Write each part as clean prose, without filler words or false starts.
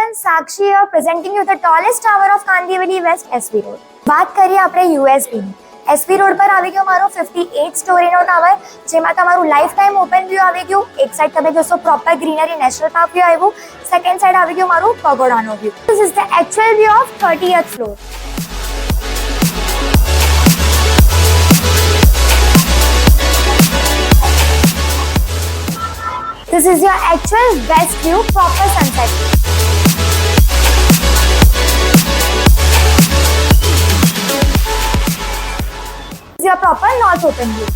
everyone, Sakshi here presenting you the tallest tower of Kandivali West, SV Road. बात કરીએ આપણે USB ની. SV road પર આવી ગયો મારો 58 સ્ટોરીનો ટાવર, જેમાં તમારું લાઈફ ટાઈમ ઓપન વ્યૂ આવી ગયું. એક સાઈડ તમે જોશો proper greenery national park view આવ્યું, સેકન્ડ સાઈડ આવી ગયો મારું પગોડાનો view. This is the actual view of 30th floor. This is your actual west view, proper sunset. This is your proper north open view.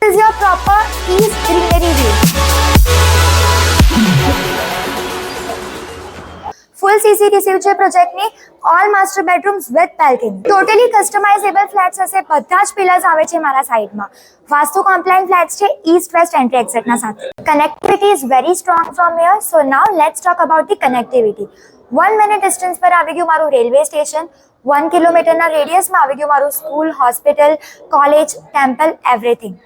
This is your proper east greenery view. Full CC received છે પ્રોજેક્ટની, all master bedrooms with balcony. Totally customizable flats હશે, બધા જ pillars આવે છે મારા સાઈડમાં. Vastu compliant flats છે, east west entry exit ના સાથે. Connectivity is very strong from here, so now let's talk about the connectivity. 1 minute distance પર આવી ગયું મારું રેલવે સ્ટેશન, 1 કિલોમીટરના રેડિયસમાં આવી ગયું મારું school, hospital, college, temple, everything.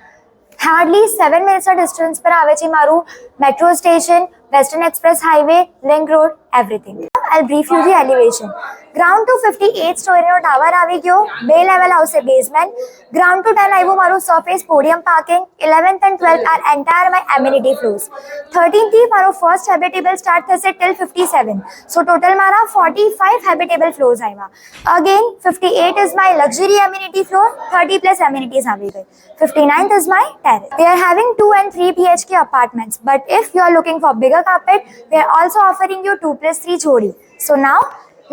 Hardly 7 મિનિટ્સના ડિસ્ટન્સ પર આવે છે મારું metro station, western express highway, link road, everything. I'll brief you the elevation. Ground to 58 સ્ટોરીનો ટાવર આવી ગયો, 2 લેવલ આવશે બેઝમેન્ટ. Ground to 10 આવ્યું મારું surface podium parking. 11th and 12th are entire my amenity floors. 13th થી મારો first habitable start થશે till 57. So total મારા 45 હેબિટેબલ ફ્લોર્સ આવ્યા. Again 58 is my luxury amenity floor, 30 plus amenities આવી ગઈ. 59th is my terrace. They are having 2 and 3 BHK apartments, but if you are looking for bigger carpet, they are also offering you 2+3 jodi. So now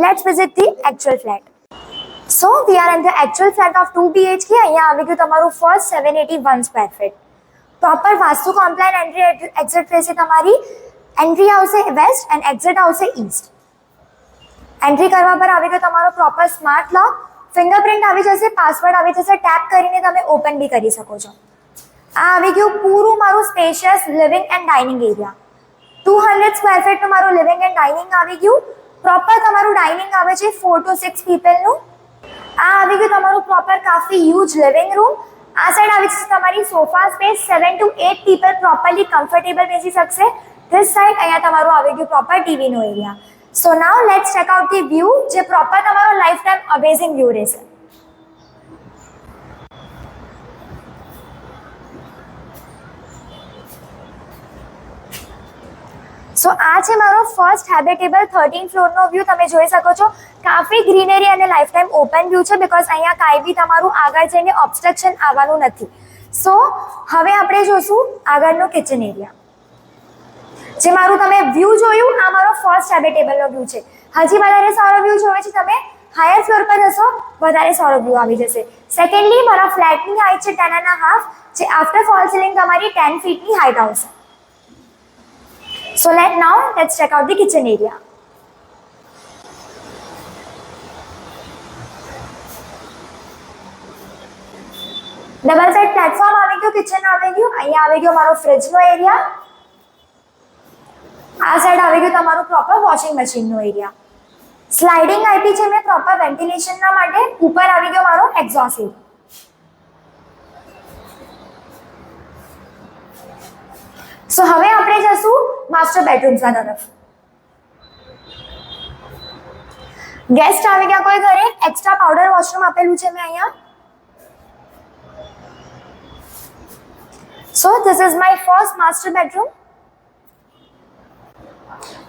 let's visit the actual flat. So we are in the actual flat of 2 BHK. અહીંયા આવી ગયું તમારું first 781 square feet. Proper vastu compliant entry exit રહેશે તમારી. Entry આવશે west and exit આવશે east. Entry કરવા પર આવી ગયો તમારો proper smart lock. Fingerprint આવી જશે, password આવી જશે, tap કરીને તમે open બી કરી શકો છો. આ આવી ગયું પૂરું મારું spacious living and dining area. 200 square ફીટનું મારું લિવિંગ એન્ડ ડાઇનિંગ આવી ગયું. પ્રોપર તમારું ડાઇનિંગ આવે છે 4 to 6 પીપલનું. આ આવી ગયું તમારું પ્રોપર કાફી હ્યુજ લિવિંગ રૂમ. આ સાઈડ આવી જશે તમારી sofa space, 7 to 8 people properly comfortable બેસી શકશે. ધીસ સાઈડ અહીંયા તમારું આવી ગયું પ્રોપર ટીવીનો area. So now let's check out the view, જે પ્રોપર તમારો લાઈફ ટાઈમ અમેઝિંગ વ્યૂ રહેશે. સો આ છે મારો ફર્સ્ટ હેબિટેબલ 13th ફ્લોરનો વ્યૂ. તમે જોઈ શકો છો કાફી ગ્રીનરી અને લાઈફ ટાઈમ ઓપન વ્યૂ છે, બીકોઝ અહીંયા કાંઈ બી તમારું આગળ જઈને ઓબ્સ્ટ્રક્શન આવવાનું નથી. સો હવે આપણે જોશું આગળનો કિચન એરિયા. જે મારું તમે વ્યૂ જોયું, આ મારો ફર્સ્ટ હેબિટેબલનો વ્યૂ છે. હજી વધારે સારો વ્યૂ જોવે છે તમે હાયર ફ્લોર પર જશો, વધારે સારો વ્યૂ આવી જશે. સેકન્ડલી મારા ફ્લેટની હાઇટ છે 10.5, જે આફ્ટર ફોલ સીલિંગ તમારી 10 ફીટની હાઇટ આવશે. So let's check out the kitchen area. Double side platform આવી ગયું, કિચન આવી ગયું. અહીંયા આવી ગયો મારો ફ્રિજનો એરિયા. આ સાઈડ આવી ગયું તમારું પ્રોપર વોશિંગ મશીનનો એરિયા. સ્લાઇડિંગ આપી છે મેં પ્રોપર વેન્ટિલેશનના માટે. ઉપર આવી ગયો મારો એક્ઝોસ્ટ એરિયા. સો હવે આપણે જશું માસ્ટર બેડરૂમ્સના તરફ. ગેસ્ટ આવી ગયા કોઈ ઘરે, એક્સ્ટ્રા પાવડર વોશરૂમ આપેલું છે મેં અહીંયા. So this is my first master bedroom.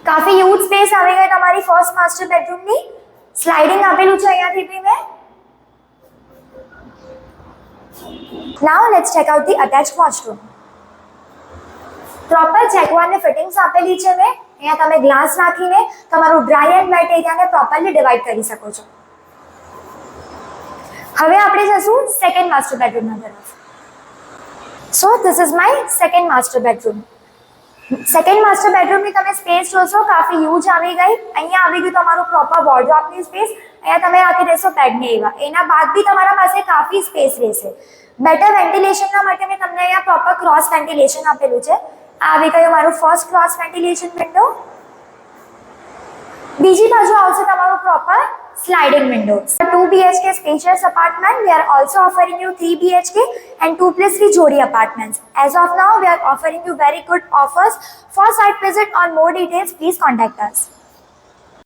કાફી હ્યુજ સ્પેસ આવી ગઈ તમારી ફર્સ્ટ માસ્ટર બેડરૂમની. સ્લાઇડિંગ આપેલું છે અહીંયાથી બી મેં. Now let's check out the attached washroom. Proper જેગવારની ફિટિંગ્સ આપેલી છે મેં. અહીંયા તમે ગ્લાસ નાખીને તમારું ડ્રાય એન્ડ વેટ એરિયાને પ્રોપરલી ડિવાઈડ કરી શકો છો. હવે આપણે જશું સેકન્ડ માસ્ટર બેડરૂમના તરફ. સો this is my second master bedroom. Second master બેડરૂમની તમે સ્પેસ જોશો, કાફી હ્યુજ આવી ગઈ. અહીંયા આવી ગયું તમારું પ્રોપર વોર્ડરોબની સ્પેસ. અહીંયા તમે રાખી દેશો બેડને એવા. એના બાદ બી તમારા પાસે કાફી સ્પેસ રહેશે. બેટર વેન્ટિલેશનના માટે મેં તમને અહીંયા પ્રોપર ક્રોસ વેન્ટિલેશન આપેલું છે. આવી ગયું મારું ફર્સ્ટ ક્રોસ વેન્ટિલેશન વિન્ડો. બીજી બાજુ આવશે તમારું proper sliding windows. For 2 BHK spacious apartment, we are also offering you 3 BHK and 2+3 Jodi apartments. As of now, we are offering you very good offers. For site visit, on more details, please contact us.